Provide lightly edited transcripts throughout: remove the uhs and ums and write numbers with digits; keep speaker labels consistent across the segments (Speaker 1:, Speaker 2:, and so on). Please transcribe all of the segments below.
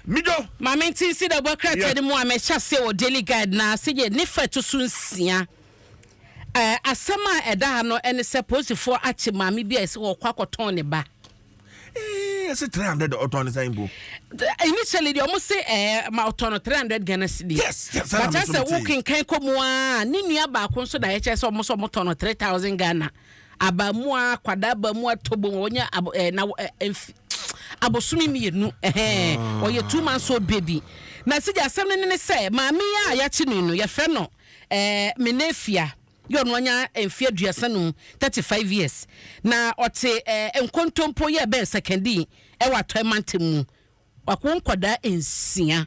Speaker 1: Mijo
Speaker 2: Mama tin si da bokra tede mu amecha se o daily guide na se ye ne fa to sunsia asama eda ha no ene se posifo achi mama bi ese wo kwakoton ne ba
Speaker 1: yes 300 oton say imbo
Speaker 2: initially they almost say ma oton 300 Ghana cedi
Speaker 1: yes
Speaker 2: but just say working kan komo a ne nua ba ko so da ye che se omo so moton 3000 Ghana abamu a kwada abamu atobo wonya na abosumi mienu oye 2 months old baby na sija asem ne se maami ya yachi no ye fe no menefia yo no anya enfia duasanum 35 years na ote enkontompo ye be secondi wa toimantem wakon kwada ensia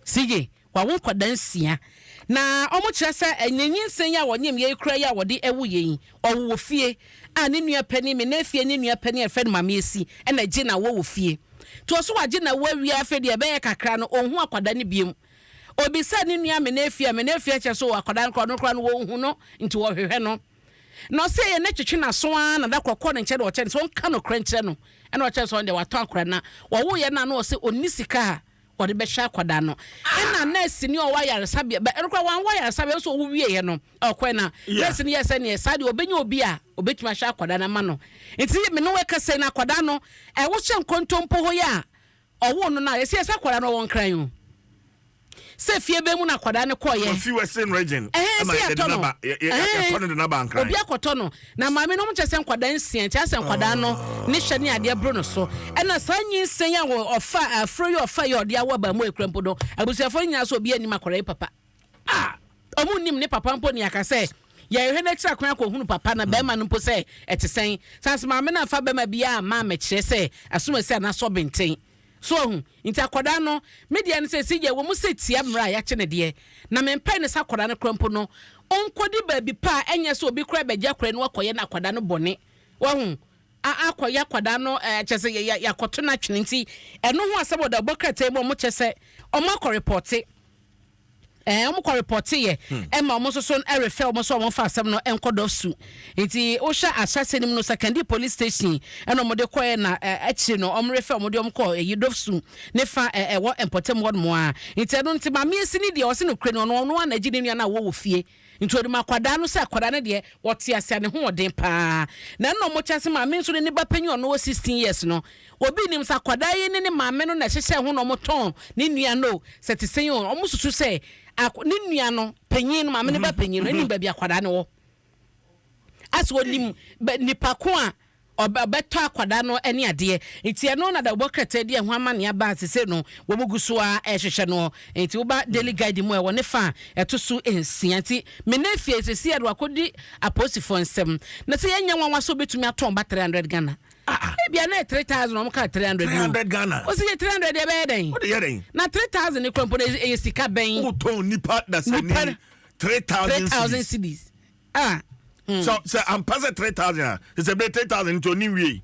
Speaker 2: sige wawon kwada ensia na omo kire se enyensen ya wonyem ye kura ya wode ewu yen owo fie a ne nua pani menefia ne nua pani efe no mama esi na gi na wo fie to so wage na wawi afa de be ye kakra no onhu akwada ne biem obi sa ne nua menefia che so akwada no kra no wo hu no nti wo hwehwe no no se ye na twetwe na so na da kokko ne nche de wo che so nka no kra nche no na wo che so de wato akra na wo ye na no se onisika wode be hwa akwada no na nurse ni o wa yaresa be nkwa wan wa yaresa be so wo wie ye no okwe na nurse ni yesa ni yesa de obenya obi a obetuma hwa akwada na ma no nti me no we kase na akwada no wo hye nkontompo ho ya owo no na yesa akwada no won kran yo se fie be mu na akwada ne koye
Speaker 1: fi western region
Speaker 2: ama
Speaker 1: ya kono de na bankran
Speaker 2: obi akoto no na maame no mche se akwada nsia cha se akwada no ne hwe ne ade bro no so na sanyi nsen ya ofa afro yo ofa yo de awa ba mu ekrempo do abusuafo nya so obi anim akora papa omu nim ne papa mpo ne akase ya hwe na kira kwan ko hunu papa na be ma no mpo se etesen sans maame na fa be ma bia ma me kire se asuma se na so benten so nti akoda no media ne se sije wo mu se tia mra ya kye ne de na mempa ne sa akoda no krompo no onkodi baabi pa enye so obi kra begya kra no akoye na akoda no bone wo akoye akoda no kyese ya koto na twene nti eno ho asebo da bokata mo kyese omo akọ report omo ko report ye ma omo so refer omo so omo fa asem no enkodo su nti o hwa asase nim no secondary police station eno mo de koye na achi no omo refer omo de omo ko yidof su ne fa wo empotem wod mo a nti no nti ma me esi ni de o se no kre no no na agi ne nua na wo fie nti odi makwada no se akwada ne de wote ase ne ho odin pa na no mo kyase ma me so ne ba panyi ono 16 years no obi nim sa akwada ye ne maame no na hyehye ho no mo ton ne nua no se te sen yo omo susu se ne nua no panyi no maame ne ba panyi no ni ba bi akwada ne wo aso nim nipa ko a obeto akwada no ene ade nti no na da bokata de ho ama ne aba sese no wo muguso a ehwehwe no nti wo ba daily guide mu e wo ne fa etoso ensia nti menefie sese ade wakodi aposifo nsem na se yenya nwanwa so betumi aton ba 300 Ghana bia na 3000 no ka 300
Speaker 1: Ghana
Speaker 2: o se 300 de be den
Speaker 1: what dey den
Speaker 2: na 3000 ne kwampo e sika ben
Speaker 1: o ton nipa da se ni 3000
Speaker 2: cedis
Speaker 1: So I'm passing 3,000. It's a bit 3,000 to new way.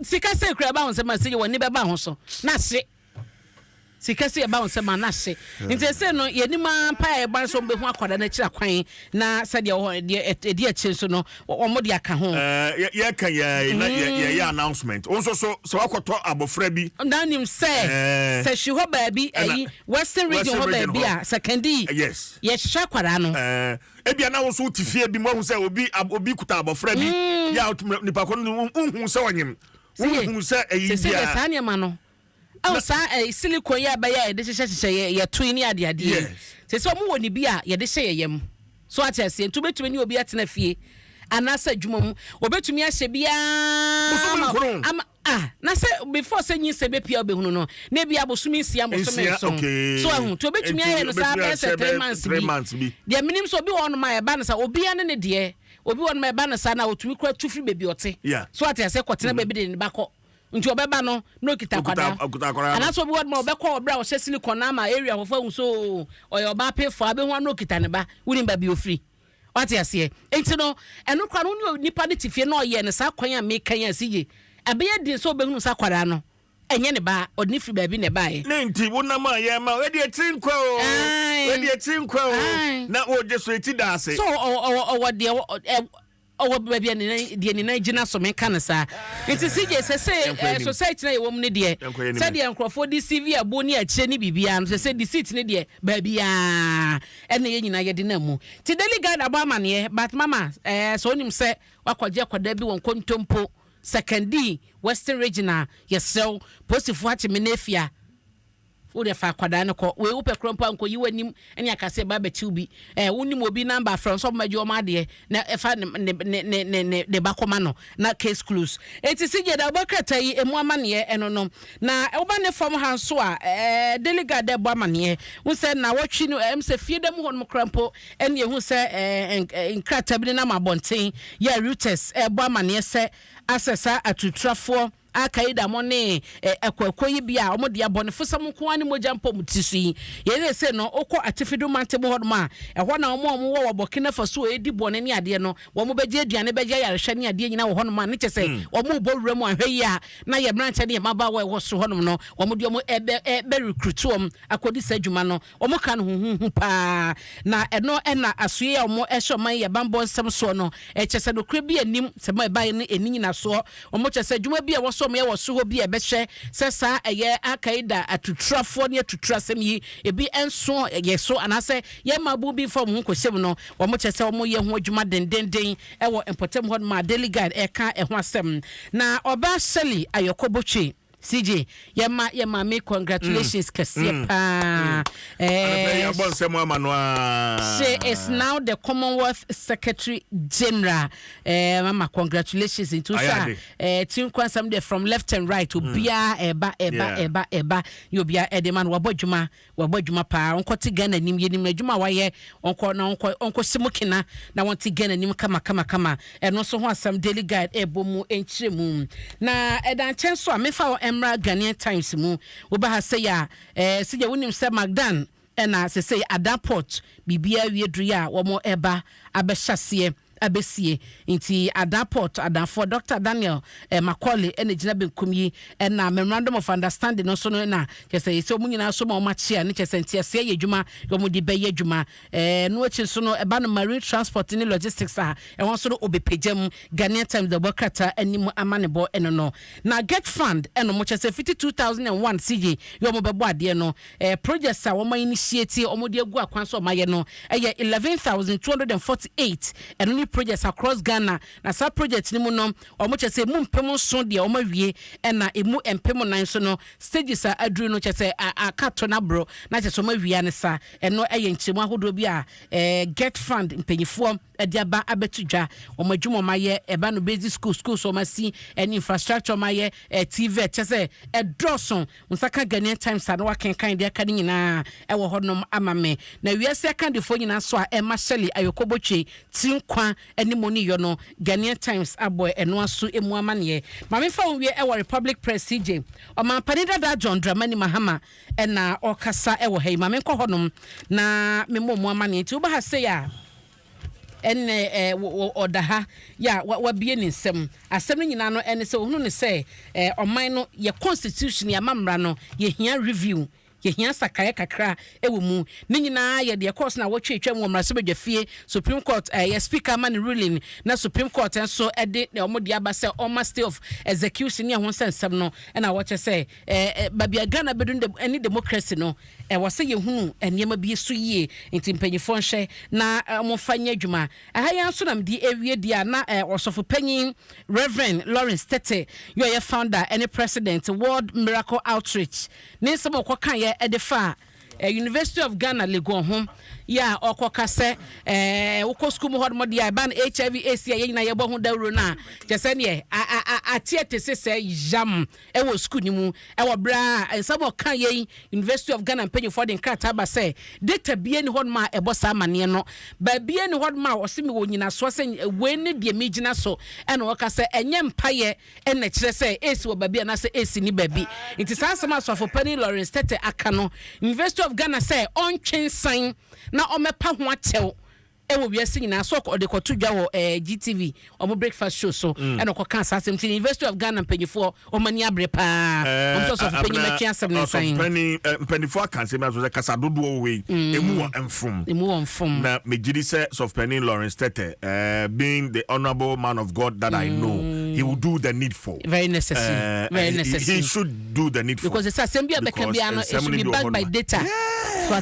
Speaker 2: Sika se kura ba onse ma se woni be ba ho so na se sika se ba onse ma na se nti se no ye ni ma pa e ba so mbe hu akwada na kira kwan na se de a chin so no omo de aka ho
Speaker 1: ye kan ye announcement onso so akoto abofra bi
Speaker 2: na nim se shi ho ba bi ayi western region ho ba bi a secondary
Speaker 1: yes
Speaker 2: ye hwa akwada no
Speaker 1: ebia na wo so tifie bi mo hu se obi kuta abofra bi ya nipa ko hu se onyem hu se ayi
Speaker 2: se sanya ma no sa silicone ya ba ya de hyehyehye ya twini ade se so mo woni bi a ye de hye yem so atese ntu betumi ni obi atena fie anasa dwumam obetumi ahye bia na se before se nyi se be pia obehunu no na bia bosumi nsia bosumi so ahun to obetumi aye no sa be se 3 months bi de minim so obi won ma e ba na sa obi ane ne de obi won ma e ba na sa na otumi kura tufri bebi ote so atese kwotena bebi de ne bakọ nti obeba no no kita kwada anaso bi wod ma obekọ obra o hye silicone na ma area ho fa hu so oyo ba pefo abe hu no kita ne ba wuni ba bi ofri wati ase enti no eno kwa no nipa de tifie no ye ne sa kwan a me kan asije abe ye din so obehunu sa kwada no enye ne ba odni firi ba bi ne ba ye
Speaker 1: ne nti wonama ye ma we de tinkwa o na o je so eti da ase
Speaker 2: so o de owo baabi ne de ni na gina so me kan sa nti CJ say society na yewom ne de say de enkrofo di CV abo ni ache ni bibia no say the seat ne de baabia ene ye nyina ye de na mu ti daily guide abamane but mama so onim say wakwaje kwada bi won kontompo secondary western regional yesel posifu ache menefia Ude fa kwada no ko we upe krompa nko yiwanim ene akase ba betiu bi wonim obi number from so majo ma de na efa ne de bakoma no na case close eti sije da bokata yi emu amane eno no na oba ne form hanso a delegate de bo amane hu se na watwi no se fie dem ho no krompo ene hu se nkrata bi na mabonten ya routers bo amane se asesa atutrafo akaida mone ekwakoyi bia omode abone fosam ko ani moja mpom tisui ye se no okọ atifidu mantebo hodma ehọ na omo wo Burkina Faso edi bone ne ade no wo mo beje aduane beje yarehwe ne ade nyina wo hono ma ne kyese omo bowura mu ahwe ya na ye branch ne maba wo so hono no wo mo de omo be recruit om akodi sadwuma no omo kan huhu pa na eno na asoye omo ehwe man ye bambo nsem so no kyese do kra bi anim se ma ba ne eni nyina so omo kyese adwuma bi so me wo so bi e be hye sesa eye akaida atutrafo ne atutrasem yi ebi enso ye so anase ye mabu bi form hu kwesem no wo mo kyese wo mo ye ho adwuma dendenden e wo importem hod ma daily guide e ka e ho asem na oba seli ayokobotwe CJ yema me congratulations kase pa she is now the Commonwealth Secretary General mama congratulations into sir tin kwansam there from left and right obia eba you obia edeman wabodwuma pa onko Ghana nim yenim adwuma waye onko simukina na wonti Ghana nim kama eno so ho asam daily guide ebomu enchiremu na edan chenso a mefa Emra Ghanaian Times mu oba ha say ya sija wonim se Magdan na se say Adaport bibia wiedru ya wo mo eba abehase abesie nti Adaport adanfo Dr. Daniel Macaulay ene gina benkum yi na memorandum of understanding no so no na kese so munyina so ma machia ne kese nti ase ye dwuma yo mo di beye dwuma no achi so no eba no marine transport ne logistics a won so no obepejam Ghanaian Times the bokata anim amanebo eno no na get fund eno mo kese 52001 CJ yo mo bebo ade no projects a wo ma initiate o mo de agu akwan so ma ye no eye 11248 eno projects across Ghana na sa project ni mu no omo chese mu mpem so de omo wie na emu empem nan so no stages a adru no chese akato na bro na chese omo wie ne sa eno eye nchemu ahodo bi a get fund mpanyifo ediaba abetudwa omo adwuma maye eba no basic school so masi any infrastructure maye TV chese edroson unsaka Ghanaian Times na wakenkan de aka nyina ewo hodnom amame na wiase kan defo nyina so a emasheli ayokobotwe tinkwa enimoni yo no Ghanaian Times aboy eno aso emu amane ma me fa wie ewo Republic Press CJ o ma panida da John Dramani Mahama na okasa ewo hei ma me nkọ hodnom na me mo amane ti uba ha say ya ene odaha ya wabie ni nsem asem nyina no ene se ohunu ne se oman no ye constitution ya mamra no ye hia review ye hia sakaya kakra ewo mu ni nyina ye de course na wotwetwa mu mra se bedwafie Supreme Court ye speaker man ruling na Supreme Court enso ede omode aba se oma stay of execution ya ho sensem no na woche se babia Ghana bedun any democracy no wase ye hunu enema bi so yie nti mpanyifo nhwe na mofanya adwuma aha ya so nam di ewie dia na osofo panyin Reverend Lawrence Tete yo ye founder any president World Miracle Outreach ni nsem okokan ye edefa University of Ghana Legon home ya okokase woko school hod mod ya ban HIV AIDS ya nyina ye bo ho dawro na jese ne atiete sese jam wo school ni mu wo bra nsabo kan ye University of Ghana penny for the krata ba say data bie ni hod ma ebosa amane no ba bie ni hod ma osimi wo nyina so se we ne de megina so ene okase enye mpaye ene kire se AIDS wo ba bie na se AIDS ni ba bi nti sansama so for Penny Lawrence Tete aka no University of Ghana say on twen san na omepa ho achew will be a singing a sock or the Kotuja GTV or breakfast show so and a Kokan Assassin to the University of Ghana Penny for or Mania Brepa. I'm so sorry, Penny
Speaker 1: for can say as was a Casadudo way, a more and from now, Majidi says of Penny Lawrence Tete, being the honorable man of God that I know, he will do the needful. Very necessary. Very necessary. He should do the needful. Because it's a Sambia Becambiano, it should be backed by data. So I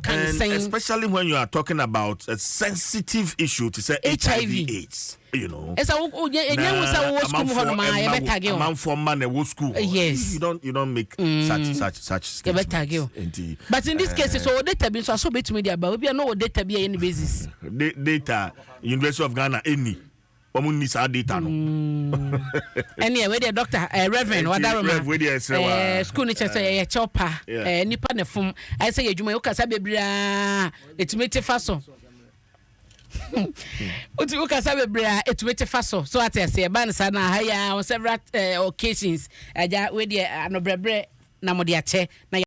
Speaker 1: can say, especially when you are talking about a sensitive issue to say HIV/AIDS. You know, as a man for man school. Yes, you don't make such statements. But in this case, so data being so bit media, but we are no data be any basis. Data, University of Ghana, any. Data no. Anyway, where the doctor, Reverend, what school teacher say chopper, nipa ne fum. I say you may okasa bebra, it made faso. Uti ukasa bebra, it made faso. So I say ban sana haya on several occasions. Aja we the no brebre na mo dia che na